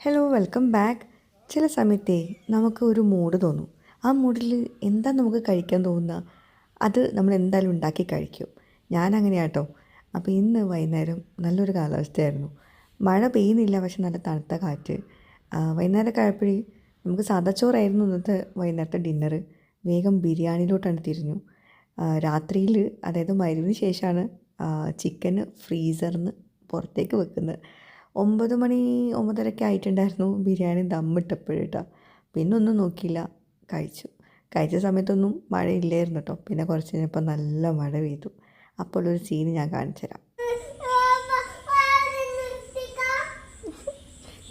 Hello welcome back. ചില സമയത്തേ നമുക്ക് ഒരു മൂഡ് തോന്നും. ആ മൂഡിൽ എന്താ നമുക്ക് കഴിക്കാൻ തോന്നുക, അത് നമ്മൾ എന്തായാലും ഉണ്ടാക്കി കഴിക്കും. ഞാനങ്ങനെയാണ് കേട്ടോ. അപ്പോൾ ഇന്ന് വൈകുന്നേരം നല്ലൊരു കാലാവസ്ഥയായിരുന്നു. മഴ പെയ്യുന്നില്ല, പക്ഷെ നല്ല തണുത്ത കാറ്റ്. വൈകുന്നേരമൊക്കെ ആയപ്പോഴേ നമുക്ക് സാദാ ചോറായിരുന്നു ഇന്നത്തെ വൈകുന്നേരത്തെ ഡിന്നറ്. വേഗം ബിരിയാണിയിലോട്ടാണ് തിരിഞ്ഞു. രാത്രിയിൽ, അതായത് മഗ്‌രിബിന് ശേഷമാണ് ചിക്കൻ ഫ്രീസറിൽ നിന്ന് പുറത്തേക്ക് വെക്കുന്നത്. 9 മണി 9:30 ആയിട്ടുണ്ടായിരുന്നു ബിരിയാണി ദമ്മിട്ടപ്പോഴേട്ടാ. പിന്നെ ഒന്നും നോക്കിയില്ല, കഴിച്ച സമയത്തൊന്നും മഴയില്ലായിരുന്നു കേട്ടോ. പിന്നെ കുറച്ച് കഴിഞ്ഞപ്പോൾ നല്ല മഴ പെയ്തു. അപ്പോൾ ഒരു സീൻ ഞാൻ കാണിച്ചു തരാം.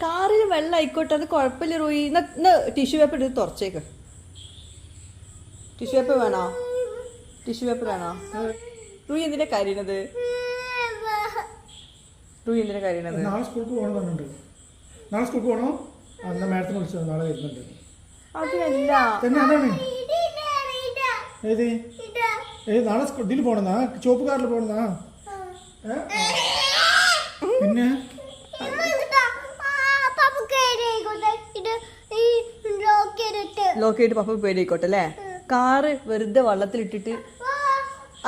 കാറിൽ വെള്ളം ആയിക്കോട്ടെ, അത് കുഴപ്പമില്ല റോയി. ടിഷ്യൂ പേപ്പർ എടുത്ത് തുറച്ചേക്ക്. ടിഷ്യൂ പേപ്പർ വേണോ? റോയി എന്തിനാ കരയുന്നത്? നാളെ സ്കൂൾക്ക് പോകണമെന്നുണ്ട്. നാളെ സ്കൂൾക്ക് പോകണോ? എന്നാൽ മാഡത്തിനെ വിളിച്ചത്, നാളെ വരുന്നുണ്ട്. അതിനല്ല തന്നെ അതാണ് നാളെ ഇതിൽ പോണെന്നാ, ചുവപ്പ് കാറിൽ പോണെന്നാ. പിന്നെ ലോക്ക് ചെയ്തിട്ട് പപ്പ പേടിയായിക്കോട്ടെ അല്ലേ? കാറ് വെറുതെ വെള്ളത്തിലിട്ടിട്ട്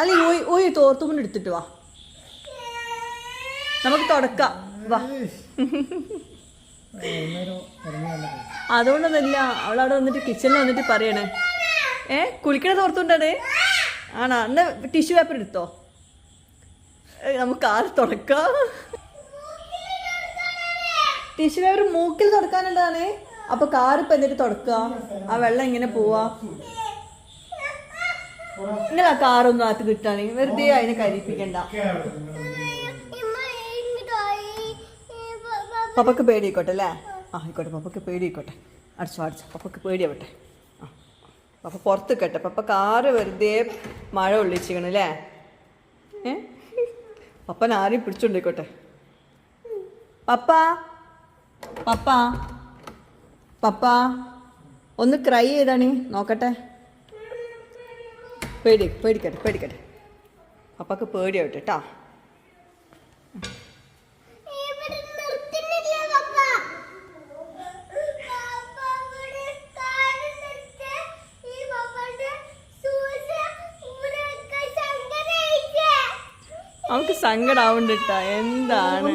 അല്ലെങ്കിൽ ഓയ് തോർത്തുമുണ്ട് എടുത്തിട്ട് വാ, നമുക്ക് തുടക്കാം വാ. അതുകൊണ്ടൊന്നുമില്ല, അവളവിടെ വന്നിട്ട് കിച്ചണിൽ വന്നിട്ട് പറയണേ കുളിക്കണ തോർത്തുകൊണ്ടാണ്. ആണോ? എന്നാ ടിഷ്യൂ പേപ്പർ എടുത്തോ, നമുക്ക് കാറ് തുടക്കാം. ടിഷ്യൂ പേപ്പർ മൂക്കിൽ തുടക്കാനുള്ളതാണ്. അപ്പൊ കാറ് ഇപ്പൊ എന്നിട്ട് തുടക്കുക. ആ വെള്ളം ഇങ്ങനെ പോവാ. ഇങ്ങനെ ആ കാറൊന്നും അകത്ത് കിട്ടാണ്, വെറുതെ അതിനെ കരിപ്പിക്കണ്ട. പപ്പക്ക് പേടിയായിക്കോട്ടെ അല്ലേ? ആയിക്കോട്ടെ, പപ്പക്ക് പേടിയായിക്കോട്ടെ. അടിച്ചോ പപ്പക്ക് പേടിയാവട്ടെ. പപ്പ പുറത്ത് കേട്ടെ. പപ്പ കാറ് വെറുതെ മഴ ഒള്ളിച്ചിരിക്കണം അല്ലേ? പപ്പൻ ആരെയും പിടിച്ചോണ്ടിരിക്കോട്ടെ. പപ്പ പപ്പ പപ്പ ഒന്ന് ക്രൈ ചെയ്താണ് നോക്കട്ടെ. പേടിക്കട്ടെ. പപ്പക്ക് പേടിയാവട്ടെ കേട്ടാ. അവൾക്ക് സങ്കടാവുണ്ടിട്ടാ. എന്താണ്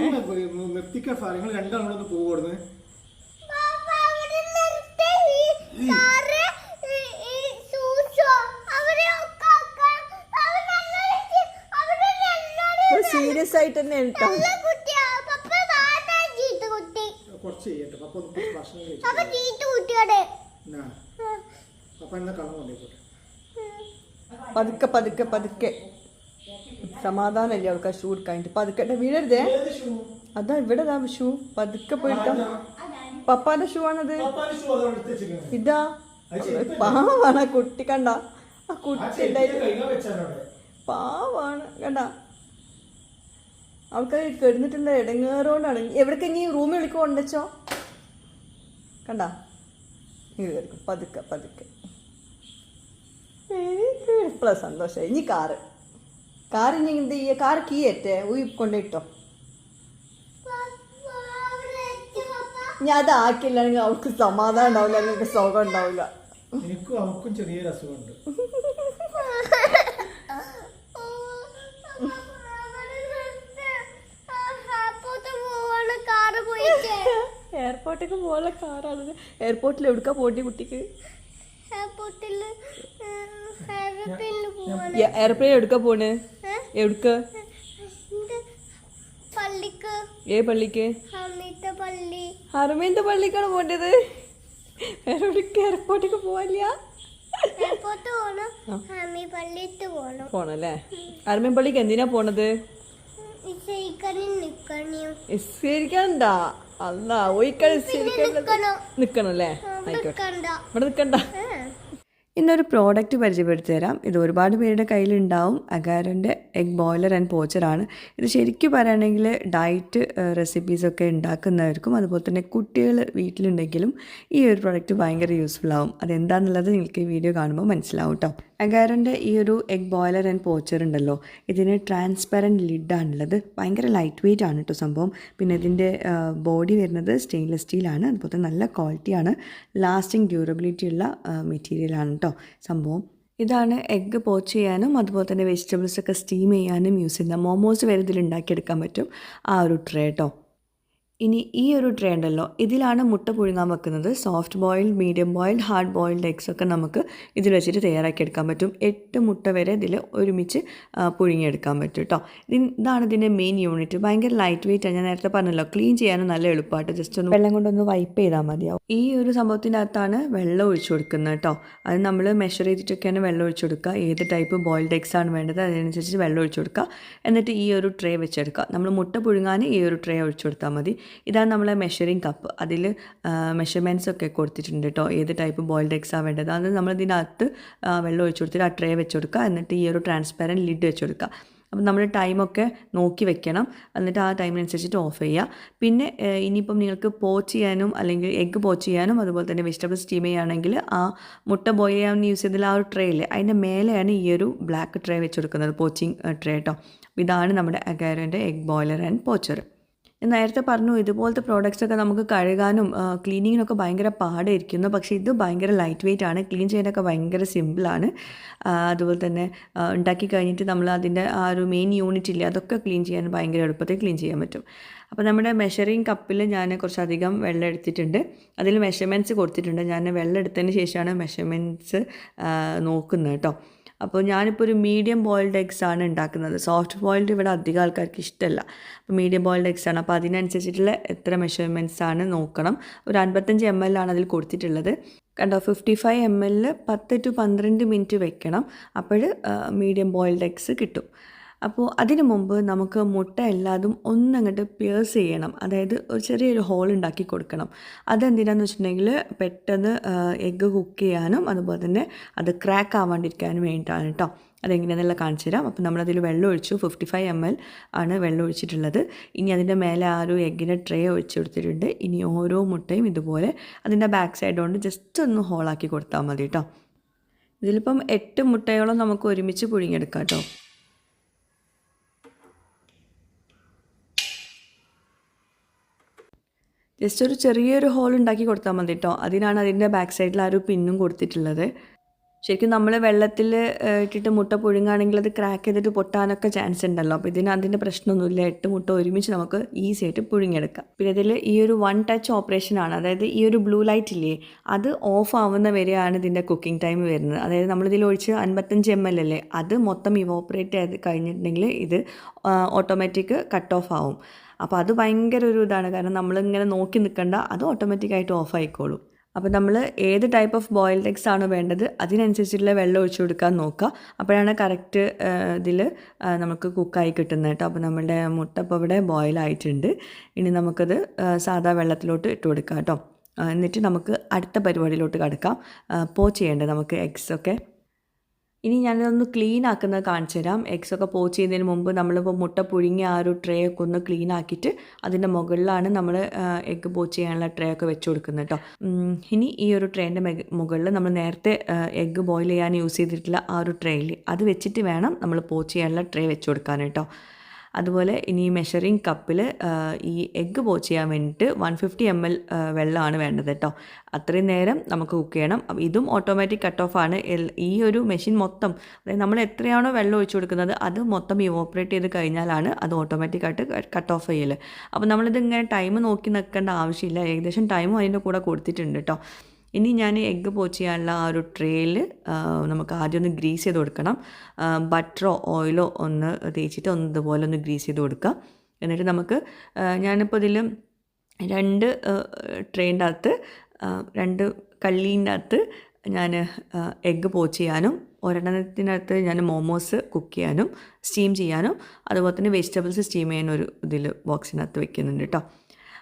സീരിയസ് ആയിട്ട് തന്നെ കേട്ടോ. പതുക്കെ സമാധാനമല്ലേ അവൾക്ക്. ആ ഷൂ എടുക്കാനിട്ട് പതുക്കെ വീഴരുതേ. അതാ ഇവിടെ ഷൂ പതുക്കെ പോയിട്ടോ. പപ്പാന്റെ ഷൂ ആണത്. ഇതാ പാവാണ് കുട്ടി. കണ്ട ആ കുട്ടി പാവാണ്. കണ്ട അവൾക്ക് കിടന്നിട്ടുണ്ട് ഇടങ്ങേറോണ്ടാണ്. എവിടേക്ക് ഇനി റൂമിൽ വിളിക്കുമോ ഉണ്ടച്ചോ? കണ്ട പതുക്കെ. എനിക്ക് ഇപ്പോഴാണ് സന്തോഷമായി. ഇനി കാറ് ഇനി എന്ത് ചെയ്യുക? കാറ് കീ ഏറ്റേ കൊണ്ടിട്ടോ. ഞാൻ അതാക്കില്ലെങ്കിൽ അവൾക്ക് സമാധാനം ഉണ്ടാവില്ല, നിങ്ങൾക്ക് സുഖം ഉണ്ടാവില്ല. എനിക്കും അവൾക്കും ചെറിയൊരു അസുഖമുണ്ട്. എയർപോർട്ടിലേക്ക് പോകാനുള്ള കാറാണ്. എയർപോർട്ടിൽ എവിടുക്കാ പോണ്ടി കുട്ടിക്ക്? എയർപ്ലെയിൻ എടുക്കാ പോണ്? എവിടുക്ക? പള്ളിക്ക്? ഹർമീന്റെ പള്ളിക്കാണ് പോണ്ടത്. എയർപോർട്ടിലേക്ക് പോവാല്ല. പോണല്ലേ? ഹർമീൻ പള്ളിക്ക് എന്തിനാ പോണത്? നിസ്കരിക്കണ്ടാ? അല്ല നിക്കണല്ലേ? ആയിക്കോട്ടെ, ഇവിടെ നിക്കണ്ട. ഇന്നൊരു പ്രോഡക്റ്റ് പരിചയപ്പെടുത്തി തരാം. ഇത് ഒരുപാട് പേരുടെ കയ്യിലുണ്ടാവും. അഗാരോൻ്റെ എഗ് ബോയിലർ ആൻഡ് പോച്ചറാണ്. ഇത് ശരിക്കും പറയുകയാണെങ്കിൽ ഡയറ്റ് റെസിപ്പീസൊക്കെ ഉണ്ടാക്കുന്നവർക്കും അതുപോലെ തന്നെ കുട്ടികൾ വീട്ടിലുണ്ടെങ്കിലും ഈ ഒരു പ്രോഡക്റ്റ് ഭയങ്കര യൂസ്ഫുൾ ആവും. അതെന്താണെന്നുള്ളത് നിങ്ങൾക്ക് ഈ വീഡിയോ കാണുമ്പോൾ മനസ്സിലാവും കേട്ടോ. അഗാരോൻ്റെ ഈ ഒരു എഗ് ബോയിലർ ആൻഡ് പോച്ചർ ഉണ്ടല്ലോ, ഇതിന് ട്രാൻസ്പെറൻറ്റ് ലിഡാണുള്ളത്. ഭയങ്കര ലൈറ്റ് വെയിറ്റ് ആണ് കേട്ടോ സംഭവം. പിന്നെ ഇതിൻ്റെ ബോഡി വരുന്നത് സ്റ്റെയിൻലെസ് സ്റ്റീലാണ്. അതുപോലെ നല്ല ക്വാളിറ്റിയാണ്, ലാസ്റ്റിംഗ് ഡ്യൂറബിലിറ്റി ഉള്ള മെറ്റീരിയലാണ് കേട്ടോ സംഭവം. ഇതാണ് എഗ്ഗ് പോച്ച് ചെയ്യാനും അതുപോലെ തന്നെ വെജിറ്റബിൾസൊക്കെ സ്റ്റീം ചെയ്യാനും യൂസ് ചെയ്യുന്ന മോമോസ് വരെ ഇതിൽ ഉണ്ടാക്കിയെടുക്കാൻ പറ്റും ആ ഒരു ട്രേ കേട്ടോ. ഇനി ഈ ഒരു ട്രേ ഉണ്ടല്ലോ, ഇതിലാണ് മുട്ട പുഴുങ്ങാൻ വെക്കുന്നത്. Soft boiled, medium boiled, hard boiled eggs ഒക്കെ നമുക്ക് ഇതിൽ വെച്ചിട്ട് തയ്യാറാക്കിയെടുക്കാൻ പറ്റും. 8 മുട്ട വരെ ഇതിൽ ഒരുമിച്ച് പുഴുങ്ങിയെടുക്കാൻ പറ്റും കേട്ടോ. ഇതാണ് ഇതിൻ്റെ മെയിൻ യൂണിറ്റ്. ഭയങ്കര ലൈറ്റ് വെയിറ്റ് ആണ്. ഞാൻ നേരത്തെ പറഞ്ഞല്ലോ, ക്ലീൻ ചെയ്യാനും നല്ല എളുപ്പമായിട്ട് ജസ്റ്റ് ഒന്ന് വെള്ളം കൊണ്ടൊന്ന് വൈപ്പ് ചെയ്താൽ മതിയാവും. ഈ ഒരു സംഭവത്തിൻ്റെ അകത്താണ് വെള്ളം ഒഴിച്ചു കൊടുക്കുന്നത് കേട്ടോ. അത് നമ്മൾ മെഷർ ചെയ്തിട്ടൊക്കെയാണ് വെള്ളം ഒഴിച്ചു കൊടുക്കുക. ഏത് ടൈപ്പ് ബോയിൽഡ് എഗ്സ് ആണ് വേണ്ടത് അതിനനുസരിച്ച് വെള്ളം ഒഴിച്ചു കൊടുക്കുക. എന്നിട്ട് ഈ ഒരു ട്രേ വെച്ചെടുക്കുക. നമ്മൾ മുട്ട പുഴുങ്ങാൻ ഈ ഒരു ട്രേ ഒഴിച്ചു കൊടുത്താൽ മതി. ഇതാണ് നമ്മളെ മെഷറിങ് കപ്പ്. അതിൽ മെഷർമെൻറ്റ്സ് ഒക്കെ കൊടുത്തിട്ടുണ്ട് കേട്ടോ, ഏത് ടൈപ്പ് ബോയിൽഡ് എഗ്സാണ് വേണ്ടത്. അത് നമ്മൾ ഇതിനകത്ത് വെള്ളം ഒഴിച്ചു കൊടുത്തിട്ട് ആ ട്രേ വെച്ച് കൊടുക്കുക. എന്നിട്ട് ഈ ഒരു ട്രാൻസ്പെറൻറ്റ് ലിഡ് വെച്ച് കൊടുക്കുക. അപ്പം നമ്മൾ ടൈമൊക്കെ നോക്കി വെക്കണം. എന്നിട്ട് ആ ടൈമിനനുസരിച്ചിട്ട് ഓഫ് ചെയ്യുക. പിന്നെ ഇനിയിപ്പം നിങ്ങൾക്ക് പോച്ച് ചെയ്യാനും അല്ലെങ്കിൽ എഗ്ഗ് പോച്ച് ചെയ്യാനും അതുപോലെ തന്നെ വെജിറ്റബിൾ സ്റ്റീം ചെയ്യുകയാണെങ്കിൽ ആ മുട്ട ബോയിൽ ചെയ്യാൻ യൂസ് ചെയ്തില്ല ആ ഒരു ട്രേ ഇല്ലേ, അതിൻ്റെ മേലെയാണ് ഈ ഒരു ബ്ലാക്ക് ട്രേ വെച്ച് കൊടുക്കുന്നത്, പോച്ചിങ് ട്രേ കേട്ടോ. ഇതാണ് നമ്മുടെ അഗാരോൻ്റെ എഗ് ബോയിലർ ആൻഡ് പോച്ചർ. ഞാൻ നേരത്തെ പറഞ്ഞു, ഇതുപോലത്തെ പ്രോഡക്റ്റ്സൊക്കെ നമുക്ക് കഴുകാനും ക്ലീനിങ്ങിനൊക്കെ ഭയങ്കര പാടായിരിക്കുന്നു. പക്ഷേ ഇത് ഭയങ്കര ലൈറ്റ് വെയിറ്റ് ആണ്, ക്ലീൻ ചെയ്യാനൊക്കെ ഭയങ്കര സിമ്പിളാണ്. അതുപോലെ തന്നെ ഉണ്ടാക്കി കഴിഞ്ഞിട്ട് നമ്മൾ അതിൻ്റെ ആ ഒരു മെയിൻ യൂണിറ്റ് ഇല്ലേ, അതൊക്കെ ക്ലീൻ ചെയ്യാൻ ഭയങ്കര എളുപ്പത്തിൽ ക്ലീൻ ചെയ്യാൻ പറ്റും. അപ്പോൾ നമ്മുടെ മെഷറിങ് കപ്പിൽ ഞാൻ കുറച്ചധികം വെള്ളം എടുത്തിട്ടുണ്ട്. അതിൽ മെഷർമെൻറ്റ്സ് കൊടുത്തിട്ടുണ്ട്. ഞാൻ വെള്ളം എടുത്തതിന് ശേഷമാണ് മെഷർമെൻറ്റ്സ് നോക്കുന്നത് കേട്ടോ. അപ്പോൾ ഞാനിപ്പോൾ ഒരു മീഡിയം ബോയിൽഡ് എഗ്സ് ആണ് ഉണ്ടാക്കുന്നത്. സോഫ്റ്റ് ബോയിൽഡ് ഇവിടെ അധികം ആൾക്കാർക്ക് ഇഷ്ടമല്ല. അപ്പോൾ മീഡിയം ബോയിൽഡ് എഗ്സ് ആണ്. അപ്പോൾ അതിനനുസരിച്ചിട്ടുള്ള എത്ര മെഷർമെൻറ്റ്സ് ആണ് നോക്കണം. ഒരു 55 ml ആണ് അതിൽ കൊടുത്തിട്ടുള്ളത്. കണ്ടോ, 55 ml 10 to 12 മിനിറ്റ് വെക്കണം. അപ്പോൾ മീഡിയം ബോയിൽഡ് എഗ്സ് കിട്ടും. അപ്പോൾ അതിന് മുമ്പ് നമുക്ക് മുട്ട എല്ലാതും ഒന്നങ്ങോട്ട് പിയേഴ്സ് ചെയ്യണം. അതായത് ഒരു ചെറിയൊരു ഹോൾ ഉണ്ടാക്കി കൊടുക്കണം. അതെന്തിനാന്ന് വെച്ചിട്ടുണ്ടെങ്കിൽ പെട്ടെന്ന് എഗ്ഗ് കുക്ക് ചെയ്യാനും അതുപോലെ തന്നെ അത് ക്രാക്ക് ആവാണ്ടിരിക്കാനും വേണ്ടിയിട്ടാണ് കേട്ടോ. അതെങ്ങനെയാണെന്നുള്ള കാണിച്ചു തരാം. അപ്പോൾ നമ്മളതിൽ വെള്ളം ഒഴിച്ചു. 55 ml ആണ് വെള്ളം ഒഴിച്ചിട്ടുള്ളത്. ഇനി അതിൻ്റെ മേലെ ആ ഒരു എഗ്ഗിൻ്റെ ട്രേ ഒഴിച്ചു കൊടുത്തിട്ടുണ്ട്. ഇനി ഓരോ മുട്ടയും ഇതുപോലെ അതിൻ്റെ ബാക്ക് സൈഡ് കൊണ്ട് ജസ്റ്റ് ഒന്ന് ഹോളാക്കി കൊടുത്താൽ മതി കേട്ടോ. ഇതിലിപ്പം 8 മുട്ടയോളം നമുക്ക് ഒരുമിച്ച് പുഴുങ്ങിയെടുക്കാം കേട്ടോ. ജസ്റ്റ് ഒരു ചെറിയൊരു ഹോൾ ഉണ്ടാക്കി കൊടുത്താൽ മതി കേട്ടോ. അതിനാണ് അതിൻ്റെ ബാക്ക് സൈഡിൽ ആ ഒരു പിന്നും കൊടുത്തിട്ടുള്ളത്. ശരിക്കും നമ്മൾ വെള്ളത്തിൽ ഇട്ടിട്ട് മുട്ട പുഴുങ്ങുകയാണെങ്കിൽ അത് ക്രാക്ക് ചെയ്തിട്ട് പൊട്ടാനൊക്കെ ചാൻസ് ഉണ്ടല്ലോ. അപ്പോൾ അതിൻ്റെ പ്രശ്നമൊന്നുമില്ല. 8 മുട്ട ഒരുമിച്ച് നമുക്ക് ഈസി ആയിട്ട് പുഴുങ്ങിയെടുക്കാം. പിന്നെ ഇതിൽ ഈ ഒരു 1 ടച്ച് ഓപ്പറേഷനാണ്. അതായത് ഈ ഒരു ബ്ലൂ ലൈറ്റ് ഇല്ലേ, അത് ഓഫ് ആവുന്ന വരെയാണ് ഇതിൻ്റെ കുക്കിംഗ് ടൈം വരുന്നത്. അതായത് നമ്മളിതിൽ ഒഴിച്ച് 55 ml അല്ലേ, അത് മൊത്തം ഇവോപ്പറേറ്റ് ചെയ്ത് കഴിഞ്ഞിട്ടുണ്ടെങ്കിൽ ഇത് ഓട്ടോമാറ്റിക് കട്ട് ഓഫ് ആവും. അപ്പോൾ അത് ഭയങ്കര ഒരു ഇതാണ്. കാരണം നമ്മളിങ്ങനെ നോക്കി നിൽക്കണ്ട, അത് ഓട്ടോമാറ്റിക്കായിട്ട് ഓഫ് ആയിക്കോളും. അപ്പോൾ നമ്മൾ ഏത് ടൈപ്പ് ഓഫ് ബോയിൽഡ് എഗ്സ് ആണോ വേണ്ടത് അതിനനുസരിച്ചുള്ള വെള്ളം ഒഴിച്ചു കൊടുക്കാൻ നോക്കുക. അപ്പോഴാണ് കറക്റ്റ് ഇതിൽ നമുക്ക് കുക്കായി കിട്ടുന്നത് കേട്ടോ. അപ്പോൾ നമ്മളുടെ മുട്ട ഇപ്പോൾ ഇവിടെ ബോയിലായിട്ടുണ്ട്. ഇനി നമുക്കത് സാധാ വെള്ളത്തിലോട്ട് ഇട്ട് കൊടുക്കാം കേട്ടോ. എന്നിട്ട് നമുക്ക് അടുത്ത പരിപാടിയിലോട്ട് കിടക്കാം. പോച്ച് ചെയ്യേണ്ടത് നമുക്ക് എഗ്സൊക്കെ. ഇനി ഞാനിതൊന്ന് ക്ലീൻ ആക്കുന്നത് കാണിച്ചു തരാം. എഗ്സൊക്കെ പോച്ച് ചെയ്യുന്നതിന് മുമ്പ് നമ്മളിപ്പോൾ മുട്ട പുഴുങ്ങിയ ആ ഒരു ട്രേ ഒക്കെ ഒന്ന് ക്ലീൻ ആക്കിയിട്ട് അതിൻ്റെ മുകളിലാണ് നമ്മൾ എഗ്ഗ് പോച്ച് ചെയ്യാനുള്ള ട്രേ ഒക്കെ വെച്ച് കൊടുക്കുന്നത് കേട്ടോ. ഇനി ഈ ഒരു ട്രേൻ്റെ മുകളിൽ നമ്മൾ നേരത്തെ എഗ്ഗ് ബോയിൽ ചെയ്യാൻ യൂസ് ചെയ്തിട്ടുള്ള ആ ഒരു ട്രേയിൽ അത് വെച്ചിട്ട് വേണം നമ്മൾ പോച്ച് ചെയ്യാനുള്ള ട്രേ വെച്ച് കൊടുക്കാൻ കേട്ടോ. അതുപോലെ ഇനി മെഷറിങ് കപ്പിൽ ഈ എഗ്ഗ് പോച്ച് ചെയ്യാൻ വേണ്ടിയിട്ട് 150 ml വെള്ളമാണ് വേണ്ടത് കേട്ടോ. അത്രയും നേരം നമുക്ക് കുക്ക് ചെയ്യണം. ഇതും ഓട്ടോമാറ്റിക് കട്ട് ഓഫ് ആണ്. ഈ ഒരു മെഷീൻ മൊത്തം, അതായത് നമ്മൾ എത്രയാണോ വെള്ളം ഒഴിച്ചു കൊടുക്കുന്നത് അത് മൊത്തം ഇവോപ്പറേറ്റ് ചെയ്ത് കഴിഞ്ഞാലാണ് അത് ഓട്ടോമാറ്റിക്കായിട്ട് കട്ട് ഓഫ് ചെയ്യൽ. അപ്പോൾ നമ്മളിത് ഇങ്ങനെ ടൈം നോക്കി നിൽക്കേണ്ട ആവശ്യമില്ല. ഏകദേശം ടൈമും അതിൻ്റെ കൂടെ കൊടുത്തിട്ടുണ്ട് കേട്ടോ. ഇനി ഞാൻ എഗ്ഗ് പോച്ച് ചെയ്യാനുള്ള ആ ഒരു ട്രേയിൽ നമുക്ക് ആദ്യം ഒന്ന് ഗ്രീസ് ചെയ്ത് കൊടുക്കണം. ബട്ടറോ ഓയിലോ ഒന്ന് തേച്ചിട്ട് ഒന്ന് ഇതുപോലെ ഒന്ന് ഗ്രീസ് ചെയ്ത് കൊടുക്കുക. എന്നിട്ട് നമുക്ക് ഞാനിപ്പോൾ ഇതിൽ 2 ട്രേൻ്റെ അകത്ത് 2 കള്ളീൻ്റെ അകത്ത് ഞാൻ എഗ്ഗ് പോച്ച് ചെയ്യാനും ഒരെണ്ണത്തിനകത്ത് ഞാൻ മോമോസ് കുക്ക് ചെയ്യാനും സ്റ്റീം ചെയ്യാനും അതുപോലെ തന്നെ വെജിറ്റബിൾസ് സ്റ്റീം ചെയ്യാനും ഒരു ഇതിൽ ബോക്സിനകത്ത് വെക്കുന്നുണ്ട് കേട്ടോ.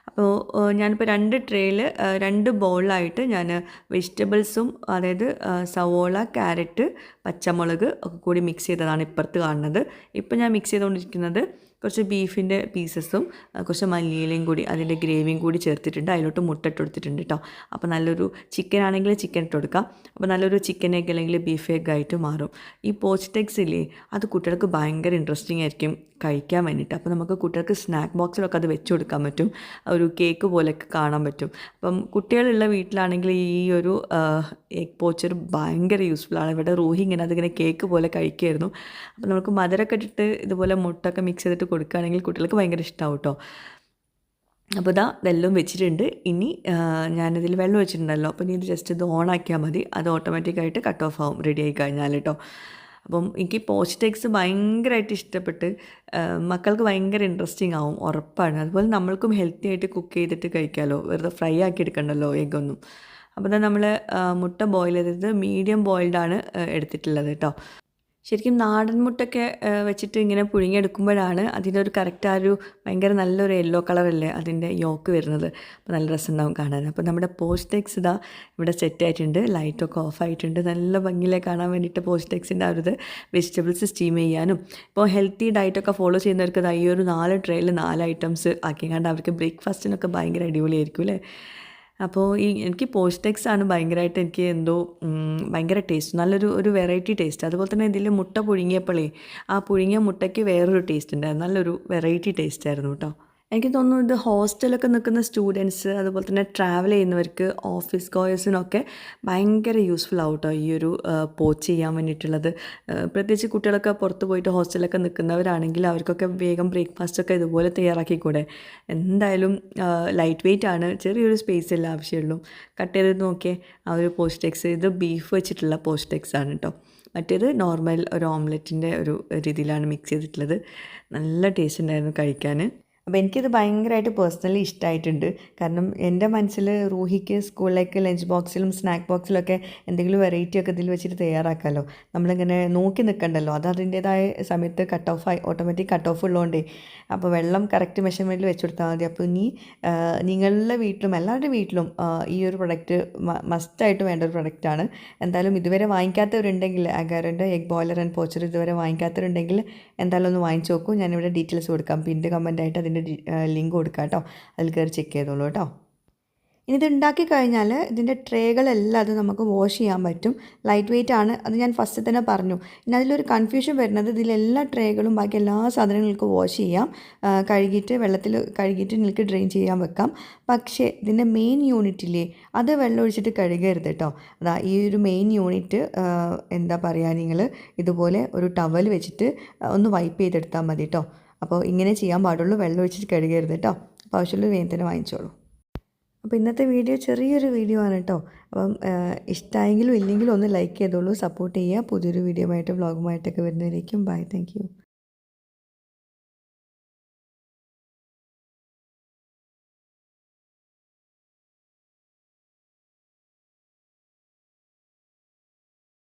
അപ്പോൾ ഞാനിപ്പോൾ 2 ട്രേയിൽ 2 ബൗളിലായിട്ട് ഞാൻ വെജിറ്റബിൾസും അതായത് സവോള, ക്യാരറ്റ്, പച്ചമുളക് ഒക്കെ കൂടി മിക്സ് ചെയ്തതാണ് ഇപ്പുറത്ത് കാണുന്നത്. ഇപ്പോൾ ഞാൻ മിക്സ് ചെയ്തുകൊണ്ടിരിക്കുന്നത് കുറച്ച് ബീഫിൻ്റെ പീസസും കുറച്ച് മല്ലിയിലയും കൂടി അതിൻ്റെ ഗ്രേവിയും കൂടി ചേർത്തിട്ടുണ്ട്. അതിലോട്ട് മുട്ട ഇട്ട് കൊടുത്തിട്ടുണ്ട് കേട്ടോ. അപ്പോൾ നല്ലൊരു ചിക്കൻ ആണെങ്കിൽ ചിക്കൻ ഇട്ട് കൊടുക്കാം. അപ്പോൾ നല്ലൊരു ചിക്കൻ എഗ് അല്ലെങ്കിൽ ബീഫ് എഗ് ആയിട്ട് മാറും. ഈ പോച്ച്ഡ് എഗ്സ് ഇല്ലേ, അത് കുട്ടികൾക്ക് ഭയങ്കര ഇൻട്രസ്റ്റിംഗ് ആയിരിക്കും കഴിക്കാൻ വേണ്ടിയിട്ട്. അപ്പോൾ നമുക്ക് കുട്ടികൾക്ക് സ്നാക്ക് ബോക്സിലൊക്കെ അത് വെച്ച് കൊടുക്കാൻ പറ്റും. ഒരു കേക്ക് പോലെയൊക്കെ കാണാൻ പറ്റും. അപ്പം കുട്ടികളുള്ള വീട്ടിലാണെങ്കിൽ ഈ ഒരു എഗ് പോച്ചർ ഭയങ്കര യൂസ്ഫുള്ളാണ്. ഇവിടെ റൂഹി ഇങ്ങനെ അതിങ്ങനെ കേക്ക് പോലെ കഴിക്കുമായിരുന്നു. അപ്പോൾ നമുക്ക് മധുരമൊക്കെ ഇട്ടിട്ട് ഇതുപോലെ മുട്ടൊക്കെ മിക്സ് ചെയ്തിട്ട് കൊടുക്കുകയാണെങ്കിൽ കുട്ടികൾക്ക് ഭയങ്കര ഇഷ്ടമാവും കേട്ടോ. അപ്പോൾ ഇതെല്ലാം വെച്ചിട്ടുണ്ട്. ഇനി ഞാനിതിൽ വെള്ളം വെച്ചിട്ടുണ്ടല്ലോ, അപ്പോൾ ഇനി ഇത് ജസ്റ്റ് ഇത് ഓണാക്കിയാൽ മതി. അത് ഓട്ടോമാറ്റിക്കായിട്ട് കട്ട് ഓഫ് ആവും റെഡി ആയി കഴിഞ്ഞാൽ കേട്ടോ. അപ്പം എനിക്ക് പോച്ച്ഡ് എഗ്സ് ഭയങ്കരമായിട്ട് ഇഷ്ടപ്പെട്ട് മക്കൾക്ക് ഭയങ്കര ഇൻട്രസ്റ്റിംഗ് ആവും, ഉറപ്പാണ്. അതുപോലെ നമ്മൾക്കും ഹെൽത്തി ആയിട്ട് കുക്ക് ചെയ്തിട്ട് കഴിക്കാമല്ലോ, വെറുതെ ഫ്രൈ ആക്കി എടുക്കണ്ടല്ലോ എഗ്ഗൊന്നും. അപ്പോൾ നമ്മൾ മുട്ട ബോയിൽ ചെയ്തത് മീഡിയം ബോയിൽഡാണ് എടുത്തിട്ടുള്ളത് കേട്ടോ. ശരിക്കും നാടൻ മുട്ടയൊക്കെ വെച്ചിട്ട് ഇങ്ങനെ പുഴുങ്ങിയെടുക്കുമ്പോഴാണ് അതിൻ്റെ ഒരു കറക്റ്റ് ആ ഒരു ഭയങ്കര നല്ലൊരു യെല്ലോ കളറല്ലേ അതിൻ്റെ യോക്ക് വരുന്നത്. അപ്പോൾ നല്ല രസമുണ്ടാവും കാണാൻ. അപ്പോൾ നമ്മുടെ പോച്ച്ഡ് എഗ്സ് ഇവിടെ സെറ്റ് ആയിട്ടുണ്ട്. ലൈറ്റൊക്കെ ഓഫ് ആയിട്ടുണ്ട്. നല്ല ഭംഗിയിലേക്ക് കാണാൻ വേണ്ടിയിട്ട് പോച്ച്ഡ് എഗ്സിൻ്റെ ആ ഒരു വെജിറ്റബിൾസ് സ്റ്റീം ചെയ്യാനും. ഇപ്പോൾ ഹെൽത്തി ഡയറ്റൊക്കെ ഫോളോ ചെയ്യുന്നവർക്ക് ഈ ഒരു 4 ട്രേയിൽ 4 ഐറ്റംസ് ആക്കിക്കാണ്ട് അവർക്ക് ബ്രേക്ക്ഫാസ്റ്റിനൊക്കെ ഭയങ്കര അടിപൊളിയായിരിക്കും അല്ലേ. അപ്പോൾ എനിക്ക് പോച്ച്ഡ് എഗ്സ് ആണ് ഭയങ്കരമായിട്ട് എനിക്ക് എന്തോ ഭയങ്കര ടേസ്റ്റ്, നല്ലൊരു വെറൈറ്റി ടേസ്റ്റ്. അതുപോലെ തന്നെ ഇതിൽ മുട്ട പുഴുങ്ങിയപ്പോഴേ ആ പുഴുങ്ങിയ മുട്ടയ്ക്ക് വേറൊരു ടേസ്റ്റ് ഉണ്ടായിരുന്നു, നല്ലൊരു വെറൈറ്റി ടേസ്റ്റ് ആയിരുന്നു കേട്ടോ. എനിക്ക് തോന്നുന്നു ഇത് ഹോസ്റ്റലൊക്കെ നിൽക്കുന്ന സ്റ്റുഡൻസ്, അതുപോലെ തന്നെ ട്രാവൽ ചെയ്യുന്നവർക്ക്, ഓഫീസ് ഗോയേഴ്സിനൊക്കെ ഭയങ്കര യൂസ്ഫുൾ ആവും കേട്ടോ ഈ ഒരു പോച്ച് ചെയ്യാൻ വേണ്ടിയിട്ടുള്ളത്. പ്രത്യേകിച്ച് കുട്ടികളൊക്കെ പുറത്ത് പോയിട്ട് ഹോസ്റ്റലൊക്കെ നിൽക്കുന്നവരാണെങ്കിൽ അവർക്കൊക്കെ വേഗം ബ്രേക്ക്ഫാസ്റ്റൊക്കെ ഇതുപോലെ തയ്യാറാക്കിക്കൂടെ. എന്തായാലും ലൈറ്റ് വെയിറ്റ് ആണ്, ചെറിയൊരു സ്പേസല്ലേ ആവശ്യമുള്ളൂ. കട്ട് ചെയ്ത് നോക്കിയേ ആ ഒരു പോച്ച്ഡ് എഗ്സ്. ഇത് ബീഫ് വെച്ചിട്ടുള്ള പോച്ച്ഡ് എഗ്സ് ആണ് കേട്ടോ. മറ്റേത് നോർമൽ ഒരു ഓംലെറ്റിൻ്റെ ഒരു രീതിയിലാണ് മിക്സ് ചെയ്തിട്ടുള്ളത്. നല്ല ടേസ്റ്റ് ഉണ്ടായിരുന്നു കഴിക്കാൻ. അപ്പോൾ എനിക്കിത് ഭയങ്കരമായിട്ട് പേഴ്സണലി ഇഷ്ടമായിട്ടുണ്ട്. കാരണം എൻ്റെ മനസ്സിൽ റൂഹിക്ക് സ്കൂളിലേക്ക് ലഞ്ച് ബോക്സിലും സ്നാക്ക് ബോക്സിലൊക്കെ എന്തെങ്കിലും വെറൈറ്റി ഒക്കെ ഇതിൽ വെച്ചിട്ട് തയ്യാറാക്കാമല്ലോ. നമ്മളിങ്ങനെ നോക്കി നിൽക്കണ്ടല്ലോ, അത് അതിൻ്റേതായ സമയത്ത് ഓട്ടോമാറ്റിക് കട്ട് ഓഫ് ഉള്ളതുകൊണ്ടേ. അപ്പോൾ വെള്ളം കറക്റ്റ് മെഷർമെൻറ്റിൽ വെച്ച് കൊടുത്താൽ മതി. അപ്പോൾ ഇനി നിങ്ങളുടെ വീട്ടിലും എല്ലാവരുടെ വീട്ടിലും ഈ ഒരു പ്രൊഡക്റ്റ് മസ്റ്റായിട്ട് വേണ്ട ഒരു പ്രൊഡക്റ്റാണ്. എന്തായാലും ഇതുവരെ വാങ്ങിക്കാത്തവരുണ്ടെങ്കിൽ അഗാറിൻ്റെ എഗ് ബോയിലർ ആൻഡ് പോച്ചർ ഇതുവരെ വാങ്ങിക്കാത്തവരുണ്ടെങ്കിൽ എന്തായാലും ഒന്ന് വാങ്ങിച്ച് നോക്കൂ. ഞാനിവിടെ ഡീറ്റെയിൽസ് കൊടുക്കാം, പിന്നീട് കമൻറ്റായിട്ട് അതിൻ്റെ ലിങ്ക് കൊടുക്കാം കേട്ടോ. അതിൽ കയറി ചെക്ക് ചെയ്തോളൂ കേട്ടോ. ഇനി ഇത് ഉണ്ടാക്കി കഴിഞ്ഞാൽ ഇതിൻ്റെ ട്രേകളെല്ലാം അത് നമുക്ക് വാഷ് ചെയ്യാൻ പറ്റും. ലൈറ്റ് വെയിറ്റ് ആണ്, അത് ഞാൻ ഫസ്റ്റ് തന്നെ പറഞ്ഞു. ഇനി അതിലൊരു കൺഫ്യൂഷൻ വരുന്നത് ഇതിലെല്ലാ ട്രേകളും ബാക്കി എല്ലാ സാധനങ്ങൾക്ക് വാഷ് ചെയ്യാം, കഴുകിയിട്ട് വെള്ളത്തിൽ കഴുകിയിട്ട് നിങ്ങൾക്ക് ഡ്രെയിൻ ചെയ്യാൻ വെക്കാം. പക്ഷേ ഇതിൻ്റെ മെയിൻ യൂണിറ്റില്ലേ, അത് വെള്ളം ഒഴിച്ചിട്ട് കഴുകരുത് കേട്ടോ. ഈ ഒരു മെയിൻ യൂണിറ്റ് എന്താ പറയുക, നിങ്ങൾ ഇതുപോലെ ഒരു ടവൽ വെച്ചിട്ട് ഒന്ന് വൈപ്പ് ചെയ്തെടുത്താൽ മതി കേട്ടോ. അപ്പോൾ ഇങ്ങനെ ചെയ്യാൻ പാടുള്ളൂ, വെള്ളം ഒഴിച്ചിട്ട് കഴുകരുത് കേട്ടോ. അപ്പോൾ ആവശ്യമുള്ള വേഗം തന്നെ വാങ്ങിച്ചോളൂ. അപ്പോൾ ഇന്നത്തെ വീഡിയോ ചെറിയൊരു വീഡിയോ ആണ് കേട്ടോ. അപ്പം ഇഷ്ടമായെങ്കിലും ഇല്ലെങ്കിലും ഒന്ന് ലൈക്ക് ചെയ്തോളൂ, സപ്പോർട്ട് ചെയ്യുക. പുതിയൊരു വീഡിയോ ആയിട്ട് വ്ളോഗുമായിട്ടൊക്കെ വരുന്നതായിരിക്കും. Bye, thank U.